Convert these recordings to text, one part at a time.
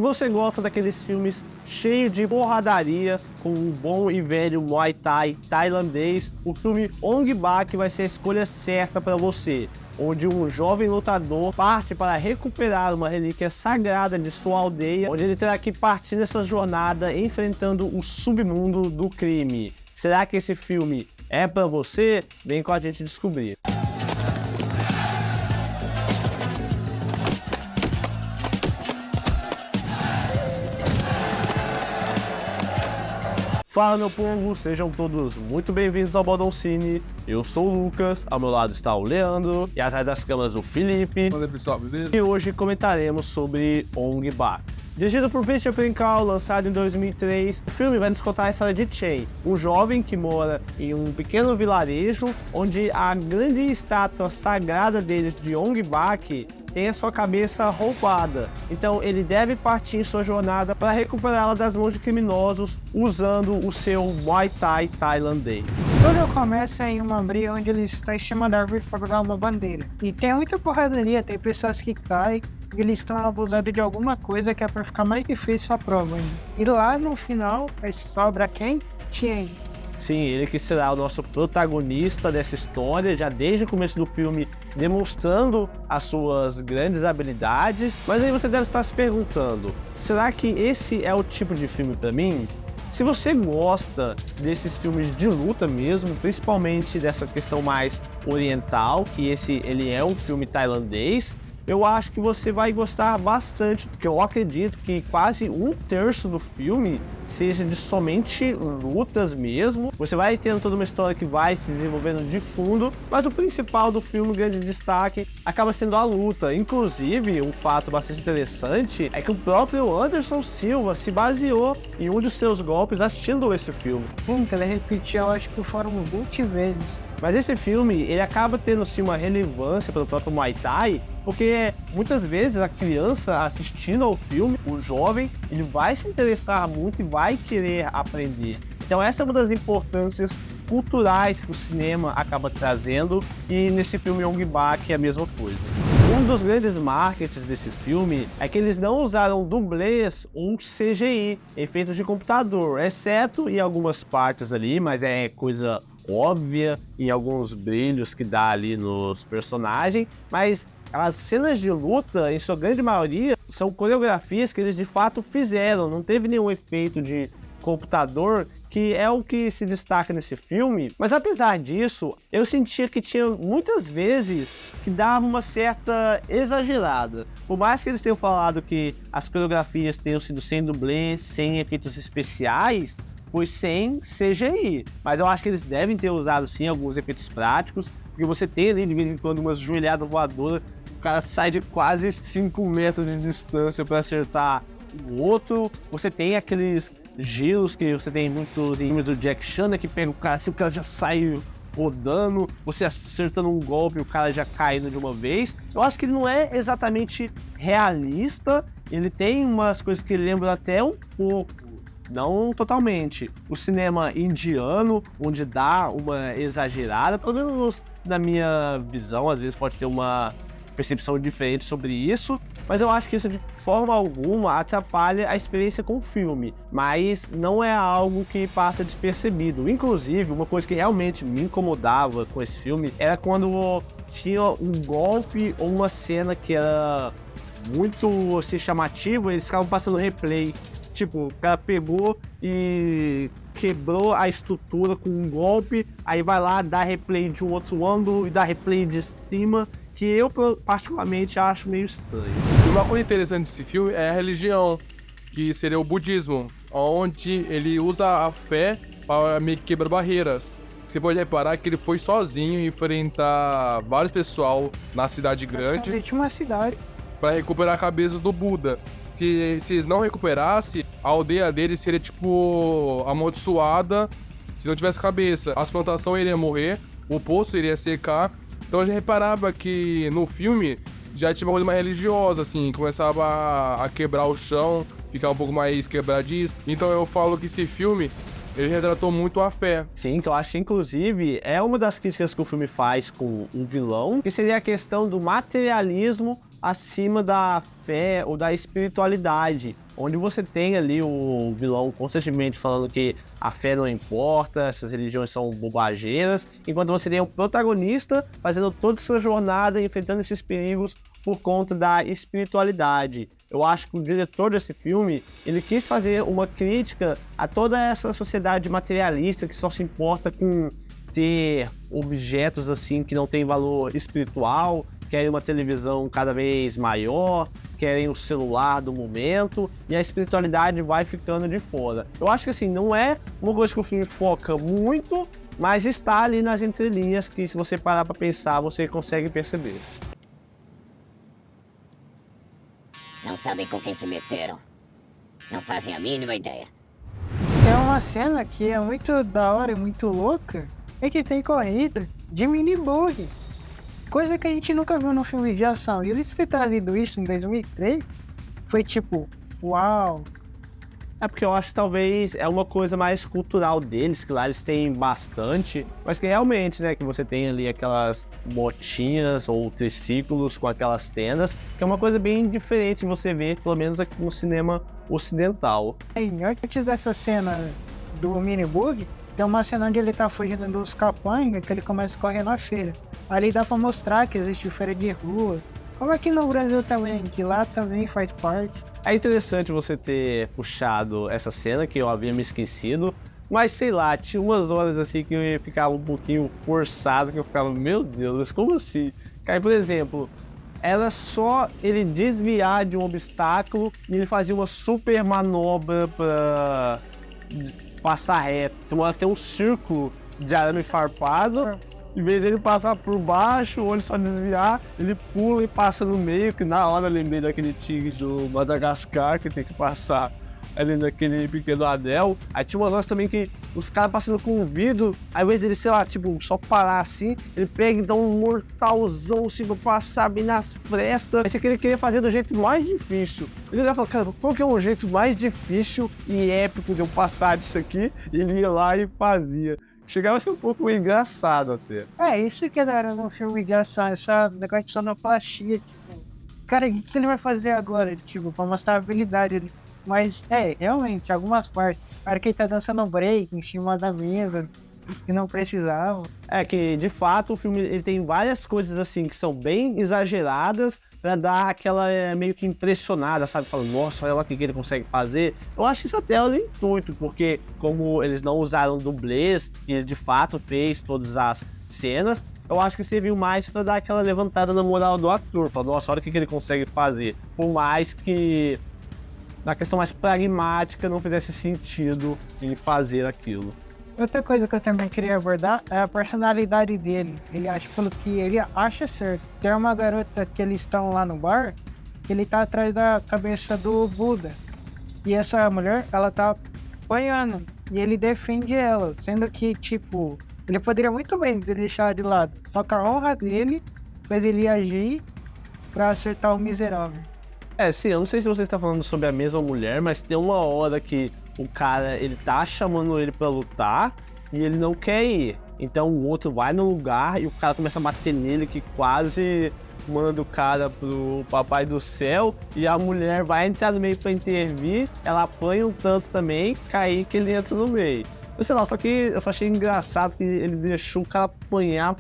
Se você gosta daqueles filmes cheios de porradaria, com um bom e velho Muay Thai tailandês, o filme Ong Bak vai ser a escolha certa para você, onde um jovem lutador parte para recuperar uma relíquia sagrada de sua aldeia, onde ele terá que partir nessa jornada enfrentando o submundo do crime. Será que esse filme é para você? Vem com a gente descobrir. Fala, meu povo, sejam todos muito bem-vindos ao Bodon Cine. Eu sou o Lucas, ao meu lado está o Leandro e atrás das câmeras o Felipe. Fala, pessoal, beleza? E hoje comentaremos sobre Ong Bak. Dirigido por Peter Prinkal, lançado em 2003, o filme vai nos contar a história de Chen, um jovem que mora em um pequeno vilarejo onde a grande estátua sagrada dele de Ong Bak tem a sua cabeça roubada. Então ele deve partir em sua jornada para recuperá-la das mãos de criminosos usando o seu Muay Thai tailandês. Tudo começa em uma briga onde eles estão em cima da árvore para pegar uma bandeira. E tem muita porradaria, tem pessoas que caem e eles estão abusando de alguma coisa que é para ficar mais difícil a prova ainda. E lá no final, sobra quem? Chen. Sim, ele que será o nosso protagonista dessa história, já desde o começo do filme, demonstrando as suas grandes habilidades. Mas aí você deve estar se perguntando, será que esse é o tipo de filme para mim? Se você gosta desses filmes de luta mesmo, principalmente dessa questão mais oriental, que ele é um filme tailandês, eu acho que você vai gostar bastante, porque eu acredito que quase 1/3 do filme seja de somente lutas mesmo. Você vai tendo toda uma história que vai se desenvolvendo de fundo, mas o principal do filme, o grande destaque, acaba sendo a luta. Inclusive, um fato bastante interessante é que o próprio Anderson Silva se baseou em um de seus golpes assistindo esse filme. Sim, ele repetiu, eu acho que foram 20 vezes. Mas esse filme, ele acaba tendo sim uma relevância para o próprio Muay Thai, porque muitas vezes a criança assistindo ao filme, o jovem, ele vai se interessar muito e vai querer aprender. Então essa é uma das importâncias culturais que o cinema acaba trazendo, e nesse filme Ong Bak é a mesma coisa. Um dos grandes marketings desse filme é que eles não usaram dublês ou CGI, efeitos de computador, exceto em algumas partes ali, mas é coisa óbvia, em alguns brilhos que dá ali nos personagens, mas as cenas de luta, em sua grande maioria, são coreografias que eles de fato fizeram, não teve nenhum efeito de computador, que é o que se destaca nesse filme. Mas apesar disso, eu sentia que tinha muitas vezes que dava uma certa exagerada. Por mais que eles tenham falado que as coreografias tenham sido sem dublê, sem efeitos especiais, foi sem CGI, mas eu acho que eles devem ter usado sim alguns efeitos práticos, porque você tem ali de vez em quando umas joelhadas voadoras, o cara sai de quase 5 metros de distância para acertar o outro, você tem aqueles giros que você tem muitos em filmes do Jack Chan, né, que pega o cara assim, o cara já sai rodando, você acertando um golpe, o cara já caindo de uma vez. Eu acho que ele não é exatamente realista, ele tem umas coisas que lembram até um pouco, não totalmente, o cinema indiano, onde dá uma exagerada, pelo menos na minha visão, às vezes pode ter uma percepção diferente sobre isso, mas eu acho que isso de forma alguma atrapalha a experiência com o filme, mas não é algo que passa despercebido. Inclusive, uma coisa que realmente me incomodava com esse filme era quando tinha um golpe ou uma cena que era muito assim, chamativo, eles ficavam passando replay. Tipo, o cara pegou e quebrou a estrutura com um golpe, aí vai lá, dá replay de um outro ângulo e dá replay de cima, que eu particularmente acho meio estranho. Uma coisa interessante desse filme é a religião, que seria o budismo, onde ele usa a fé para meio que quebrar barreiras. Você pode reparar que ele foi sozinho enfrentar vários pessoal na cidade grande Tinha uma cidade para recuperar a cabeça do Buda. Se eles não recuperassem, a aldeia dele seria tipo amaldiçoada se não tivesse cabeça. As plantações iriam morrer, o poço iria secar. Então a gente reparava que no filme já tinha uma coisa mais religiosa, assim, começava a quebrar o chão, ficar um pouco mais quebradiço. Então eu falo que esse filme, ele retratou muito a fé. Sim, então eu acho que inclusive é uma das críticas que o filme faz com um vilão, que seria a questão do materialismo acima da fé ou da espiritualidade, onde você tem ali o vilão constantemente falando que a fé não importa, essas religiões são bobageiras, enquanto você tem o protagonista fazendo toda essa jornada, enfrentando esses perigos por conta da espiritualidade. Eu acho que o diretor desse filme, ele quis fazer uma crítica a toda essa sociedade materialista que só se importa com ter objetos assim que não tem valor espiritual, querem uma televisão cada vez maior, querem o celular do momento, e a espiritualidade vai ficando de fora. Eu acho que assim, não é uma coisa que o filme foca muito, mas está ali nas entrelinhas que, se você parar para pensar, você consegue perceber. Não sabem com quem se meteram. Não fazem a mínima ideia. Tem uma cena que é muito da hora e muito louca, é que tem corrida de minibug. Coisa que a gente nunca viu no filme de ação. E eles ter trazido isso em 2003 foi tipo, uau. É porque eu acho que talvez é uma coisa mais cultural deles, que lá eles têm bastante, mas que realmente, né, que você tem ali aquelas motinhas ou triciclos com aquelas tendas, que é uma coisa bem diferente de você ver, pelo menos aqui no cinema ocidental. E antes dessa cena do minibug, tem uma cena onde ele tá fugindo dos capangas, que ele começa a correr na feira. Ali dá pra mostrar que existe feira de rua, como aqui no Brasil também, que lá também faz parte. É interessante você ter puxado essa cena, que eu havia me esquecido, mas sei lá, tinha umas horas assim que eu ficava um pouquinho forçado, que eu ficava, meu Deus, como assim? Cara, por exemplo, era só ele desviar de um obstáculo e ele fazia uma super manobra pra passar reto. Então até um círculo de arame farpado. Em vez dele passar por baixo ou ele só desviar, ele pula e passa no meio, que na hora eu lembrei daquele tigre do Madagascar que tem que passar ali naquele pequeno anel. Aí tinha uma lance também que os caras passando com o vidro, ao invés dele, sei lá, tipo, só parar assim, ele pega e dá um mortalzão assim pra passar bem nas frestas. Aí você queria fazer do jeito mais difícil. Ele ia falar, cara, qual que é o jeito mais difícil e épico de eu passar disso aqui? E ele ia lá e fazia. Chegava a ser um pouco engraçado até. É, isso que era no filme de ação, essa negócio de sonoplastia, tipo, cara, o que ele vai fazer agora, tipo, pra mostrar a habilidade dele. Mas, realmente, algumas partes, cara que ele tá dançando break em cima da mesa, que não precisava. É que, de fato, o filme ele tem várias coisas assim que são bem exageradas pra dar aquela meio que impressionada, sabe? Falando, nossa, olha lá o que ele consegue fazer. Eu acho que isso até é o intuito, porque como eles não usaram dublês, e ele de fato fez todas as cenas, eu acho que serviu mais pra dar aquela levantada na moral do ator. Falando, nossa, olha o que ele consegue fazer. Por mais que na questão mais pragmática não fizesse sentido em fazer aquilo. Outra coisa que eu também queria abordar é a personalidade dele. Ele acha pelo que ele acha certo. Tem uma garota que eles estão lá no bar, que ele tá atrás da cabeça do Buda. E essa mulher, ela tá apanhando. E ele defende ela, sendo que, tipo, ele poderia muito bem deixar de lado. Só que a honra dele fez ele agir pra acertar o miserável. Sim, eu não sei se você está falando sobre a mesma mulher, mas tem uma hora que o cara, ele tá chamando ele pra lutar e ele não quer ir. Então o outro vai no lugar e o cara começa a bater nele, que quase manda o cara pro papai do céu, e a mulher vai entrar no meio pra intervir, ela apanha um tanto também, cair que ele entra no meio. Eu sei lá, só que eu só achei engraçado que ele deixou o cara apanhar.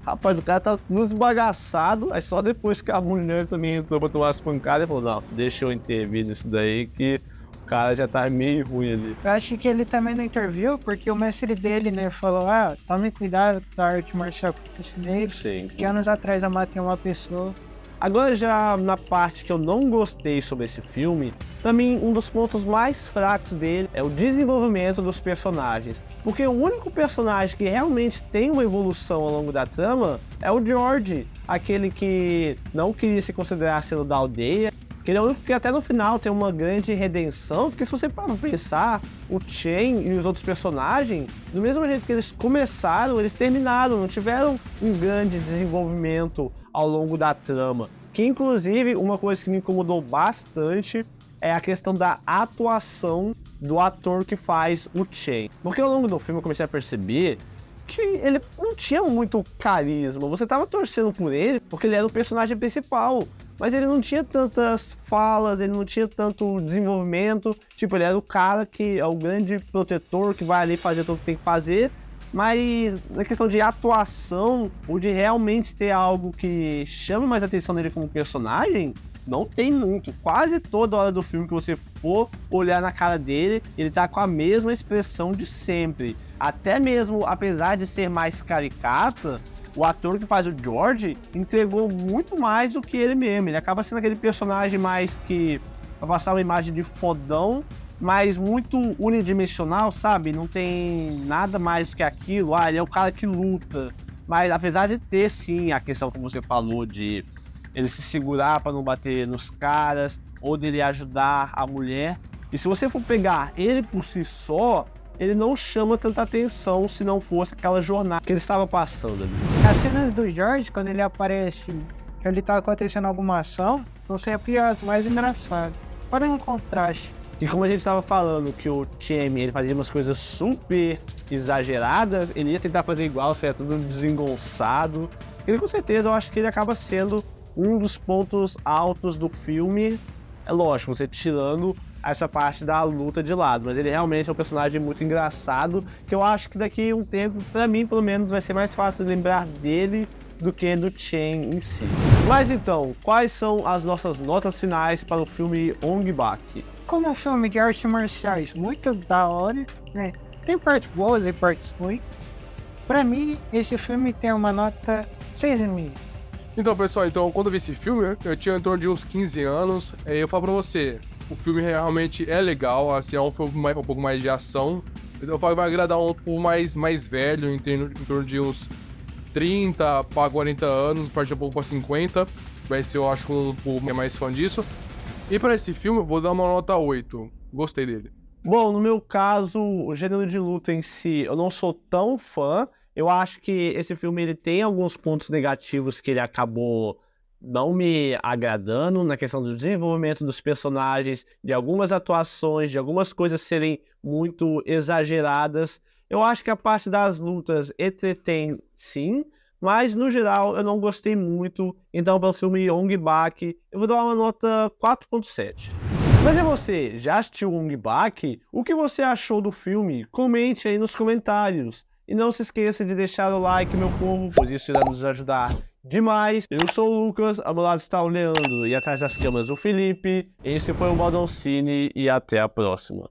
Rapaz, o cara tá tudo esbagaçado, aí só depois que a mulher também entrou pra tomar as pancadas, ele falou, não, deixa eu intervir nisso daí, que o cara já tá meio ruim ali. Eu acho que ele também não interviu, porque o mestre dele, né, falou, tome cuidado da arte marcial que eu ensinei. Sim. Que anos atrás eu matei uma pessoa. Agora já na parte que eu não gostei sobre esse filme, pra mim um dos pontos mais fracos dele é o desenvolvimento dos personagens. Porque o único personagem que realmente tem uma evolução ao longo da trama é o George, aquele que não queria se considerar sendo da aldeia. Ele é o único que até no final tem uma grande redenção, porque se você parar pra pensar, o Chen e os outros personagens, do mesmo jeito que eles começaram, eles terminaram, não tiveram um grande desenvolvimento ao longo da trama. Que inclusive, uma coisa que me incomodou bastante é a questão da atuação do ator que faz o Chen. Porque ao longo do filme eu comecei a perceber que ele não tinha muito carisma. Você tava torcendo por ele porque ele era o personagem principal. mas ele não tinha tantas falas, ele não tinha tanto desenvolvimento. Tipo, ele era o cara que é o grande protetor que vai ali fazer tudo que tem que fazer, mas na questão de atuação, ou de realmente ter algo que chame mais atenção dele como personagem, não tem muito. Quase toda hora do filme que você for olhar na cara dele, ele tá com a mesma expressão de sempre. Até mesmo, apesar de ser mais caricata, o ator que faz o George entregou muito mais do que ele mesmo. Ele acaba sendo aquele personagem mais que vai passar uma imagem de fodão, mas muito unidimensional, sabe? Não tem nada mais do que aquilo. Ele é o cara que luta. Mas apesar de ter, sim, a questão, como você falou, de ele se segurar para não bater nos caras, ou dele ajudar a mulher. E se você for pegar ele por si só, ele não chama tanta atenção se não fosse aquela jornada que ele estava passando ali. As cenas do George, quando ele aparece, que ele tá acontecendo alguma ação, são sempre as mais engraçadas. Olha um contraste. E como a gente estava falando que o Chemi, ele fazia umas coisas super exageradas, ele ia tentar fazer igual, seria tudo desengonçado. Ele com certeza, eu acho que ele acaba sendo um dos pontos altos do filme. É lógico, você tirando essa parte da luta de lado, mas ele realmente é um personagem muito engraçado, que eu acho que daqui a um tempo, pra mim pelo menos, vai ser mais fácil lembrar dele do que do Chen em si. Mas então, quais são as nossas notas finais para o filme Ong Bak? Como é um filme de artes marciais muito da hora, né? Tem partes boas e partes ruins. Pra mim, esse filme tem uma nota 6,5. Então, pessoal, quando eu vi esse filme, eu tinha em torno de uns 15 anos. Eu falo pra você, o filme realmente é legal, assim, é um filme um pouco mais de ação. Eu falo que vai agradar um pouco mais velho, em torno de uns 30 para 40 anos, a partir um pouco para 50. Vai ser, eu acho, um pouco mais fã disso. E para esse filme, eu vou dar uma nota 8. Gostei dele. Bom, no meu caso, o gênero de luta em si, eu não sou tão fã. Eu acho que esse filme ele tem alguns pontos negativos que ele acabou não me agradando, na questão do desenvolvimento dos personagens, de algumas atuações, de algumas coisas serem muito exageradas. Eu acho que a parte das lutas entretém sim, mas no geral eu não gostei muito. Então, para o filme Ong Bak, eu vou dar uma nota 4,7. Mas e você, já assistiu Ong Bak? O que você achou do filme? Comente aí nos comentários. E não se esqueça de deixar o like, meu povo, pois isso irá nos ajudar demais. Eu sou o Lucas, ao meu lado está o Leandro e atrás das câmeras o Felipe. Esse foi o Modoncine e até a próxima.